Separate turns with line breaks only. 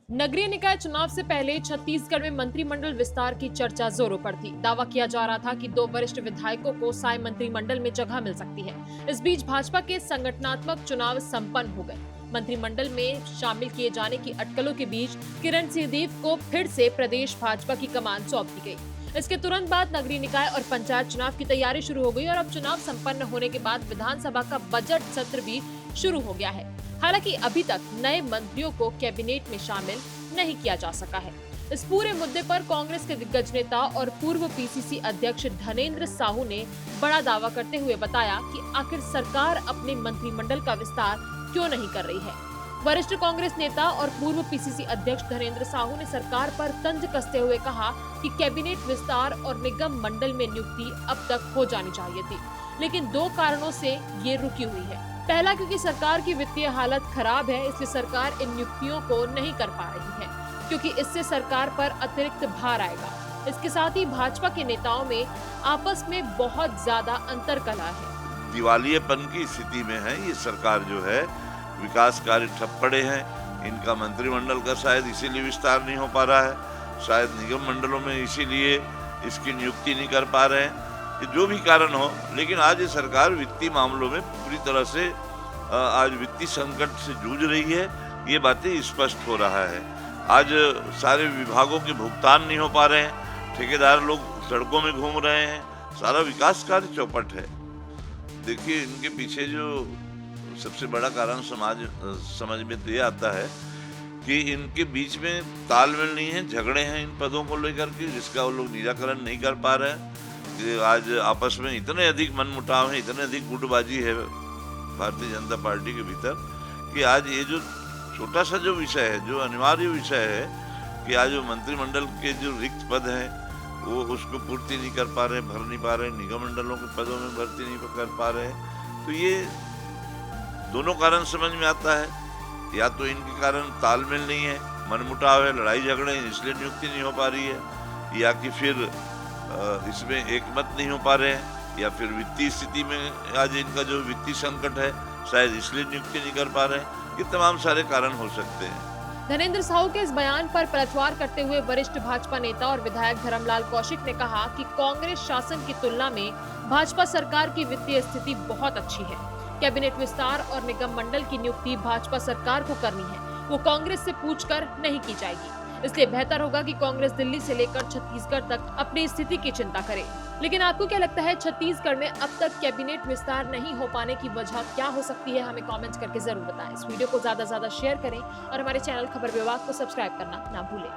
नगरीय निकाय चुनाव से पहले छत्तीसगढ़ में मंत्रिमंडल विस्तार की चर्चा जोरों पर थी। दावा किया जा रहा था कि 2 वरिष्ठ विधायकों को साय मंत्रिमंडल में जगह मिल सकती है। इस बीच भाजपा के संगठनात्मक चुनाव संपन्न हो गए। मंत्रिमंडल में शामिल किए जाने की अटकलों के बीच किरण सिंहदेव को फिर से प्रदेश भाजपा की कमान सौंप दी गई। इसके तुरंत बाद नगरीय निकाय और पंचायत चुनाव की तैयारी शुरू हो गई और अब चुनाव संपन्न होने के बाद विधानसभा का बजट सत्र भी शुरू हो गया है। हालांकि अभी तक नए मंत्रियों को कैबिनेट में शामिल नहीं किया जा सका है। इस पूरे मुद्दे पर कांग्रेस के दिग्गज नेता और पूर्व पीसीसी अध्यक्ष धनेंद्र साहू ने बड़ा दावा करते हुए बताया कि आखिर सरकार अपने मंत्रिमंडल का विस्तार क्यों नहीं कर रही है। वरिष्ठ कांग्रेस नेता और पूर्व पीसीसी अध्यक्ष धनेंद्र साहू ने सरकार पर तंज कसते हुए कहा कि कैबिनेट विस्तार और निगम मंडल में नियुक्ति अब तक हो जानी चाहिए थी, लेकिन 2 कारणों से ये रुकी हुई है। पहला, क्योंकि सरकार की वित्तीय हालत खराब है, इसलिए सरकार इन नियुक्तियों को नहीं कर पा रही है, क्योंकि इससे सरकार पर अतिरिक्त भार आएगा। इसके साथ ही भाजपा के नेताओं में आपस में बहुत ज्यादा अंतरकलह है।
दिवालियेपन की स्थिति में है ये सरकार जो है, विकास कार्य ठप पड़े हैं। इनका मंत्रिमंडल का शायद इसीलिए विस्तार नहीं हो पा रहा है, शायद निगम मंडलों में इसीलिए इसकी नियुक्ति नहीं कर पा रहे हैं। ये जो भी कारण हो, लेकिन आज ये सरकार वित्तीय मामलों में पूरी तरह से आज वित्तीय संकट से जूझ रही है। ये बातें स्पष्ट हो रहा है। आज सारे विभागों के भुगतान नहीं हो पा रहे हैं, ठेकेदार लोग सड़कों में घूम रहे हैं, सारा विकास कार्य चौपट है। देखिए, इनके पीछे जो सबसे बड़ा कारण समझ में तो ये आता है कि इनके बीच में तालमेल नहीं है, झगड़े हैं इन पदों को लेकर के, जिसका वो लोग निराकरण नहीं कर पा रहे हैं। आज आपस में इतने अधिक मनमुटाव है, इतने अधिक गुटबाजी है भारतीय जनता पार्टी के भीतर कि आज ये जो छोटा सा जो विषय है, जो अनिवार्य विषय है कि आज जो मंत्रिमंडल के जो रिक्त पद हैं वो उसको पूर्ति नहीं कर पा रहे, भर नहीं पा रहे, निगम मंडलों के पदों में भर्ती नहीं कर पा रहे। तो ये दोनों कारण समझ में आता है। या तो इनके कारण तालमेल नहीं है, मनमुटाव है, लड़ाई झगड़े हैं, इसलिए नियुक्ति नहीं हो पा रही है, या कि फिर इसमें एकमत नहीं हो पा रहे हैं, या फिर वित्तीय स्थिति में आज इनका जो वित्तीय संकट है शायद इसलिए नियुक्ति नहीं कर पा रहे हैं। ये तमाम सारे कारण हो सकते हैं।
धनेंद्र साहू के इस बयान पर पलटवार करते हुए वरिष्ठ भाजपा नेता और विधायक धर्मलाल कौशिक ने कहा कि कांग्रेस शासन की तुलना में भाजपा सरकार की वित्तीय स्थिति बहुत अच्छी है। कैबिनेट विस्तार और निगम मंडल की नियुक्ति भाजपा सरकार को करनी है, वो कांग्रेस से पूछकर नहीं की जाएगी। इसलिए बेहतर होगा कि कांग्रेस दिल्ली से लेकर छत्तीसगढ़ तक अपनी स्थिति की चिंता करे। लेकिन आपको क्या लगता है, छत्तीसगढ़ में अब तक कैबिनेट विस्तार नहीं हो पाने की वजह क्या हो सकती है? हमें कमेंट्स करके जरूर बताएं। इस वीडियो को ज्यादा से ज्यादा शेयर करें और हमारे चैनल खबर विभाग को सब्सक्राइब करना ना भूलें।